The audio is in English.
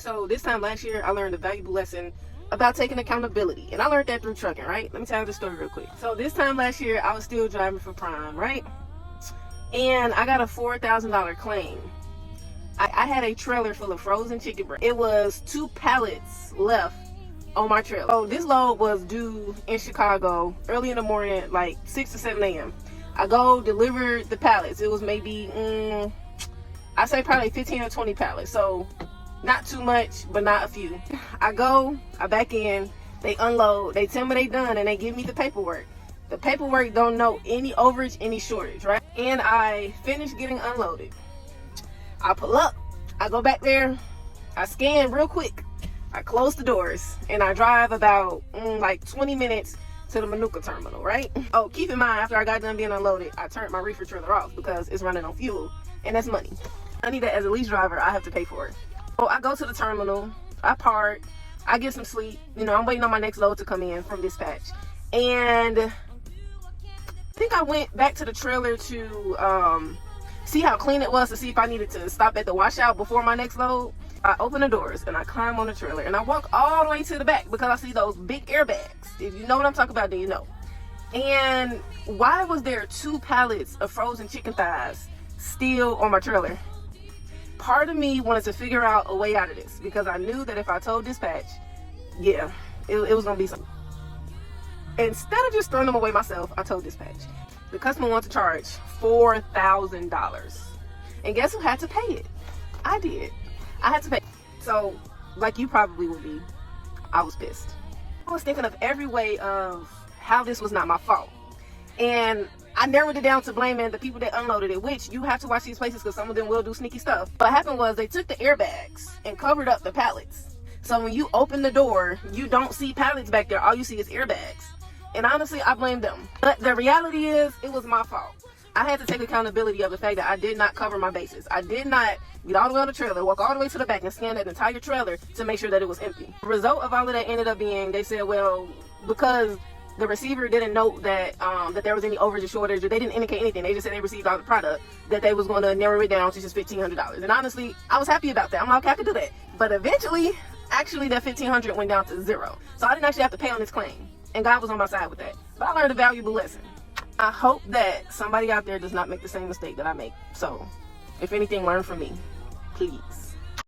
So this time last year, I learned a valuable lesson about taking accountability. And I learned that through trucking, right? Let me tell you the story real quick. So this time last year, I was still driving for Prime, right? And I got a $4,000 claim. I had a trailer full of frozen chicken breast. It was 2 pallets left on my trailer. So this load was due in Chicago early in the morning, like 6 to 7 a.m. I go deliver the pallets. It was maybe, I say probably 15 or 20 pallets. So not too much, but not a few. I back in, they unload, they tell me they done, and they give me the paperwork. The paperwork don't know any overage, any shortage, right? And I finished getting unloaded. I pull up, I go back there, I scan real quick, I close the doors, and I drive about like 20 minutes to the Manuka terminal, right? Oh, keep in mind, after I got done being unloaded, I turned my reefer trailer off because it's running on fuel, and that's money. I need that as a lease driver, I have to pay for it. So I go to the terminal, I park, I get some sleep. You know, I'm waiting on my next load to come in from dispatch. And I think I went back to the trailer to see how clean it was, to see if I needed to stop at the washout before my next load. I open the doors and I climb on the trailer and I walk all the way to the back because I see those big airbags. If you know what I'm talking about, then you know. And why was there 2 pallets of frozen chicken thighs still on my trailer? Part of me wanted to figure out a way out of this because I knew that if I told dispatch, yeah, it was gonna be something. Instead of just throwing them away myself, I told dispatch. The customer wanted to charge $4,000. And guess who had to pay it? I did. I had to pay. So, like you probably would be, I was pissed. I was thinking of every way of how this was not my fault. And I narrowed it down to blaming the people that unloaded it, which you have to watch these places because some of them will do sneaky stuff. What happened was they took the airbags and covered up the pallets. So when you open the door, you don't see pallets back there. All you see is airbags. And honestly, I blame them. But the reality is, it was my fault. I had to take accountability of the fact that I did not cover my bases. I did not get all the way on the trailer, walk all the way to the back and scan that entire trailer to make sure that it was empty. The result of all of that ended up being, they said, well, because the receiver didn't note that that there was any overage or shortage, or they didn't indicate anything. They just said they received all the product, that they was going to narrow it down to just $1,500. And honestly, I was happy about that. I'm like, okay, I could do that. But eventually, actually, that $1,500 went down to $0. So I didn't actually have to pay on this claim. And God was on my side with that. But I learned a valuable lesson. I hope that somebody out there does not make the same mistake that I make. So, if anything, learn from me, please.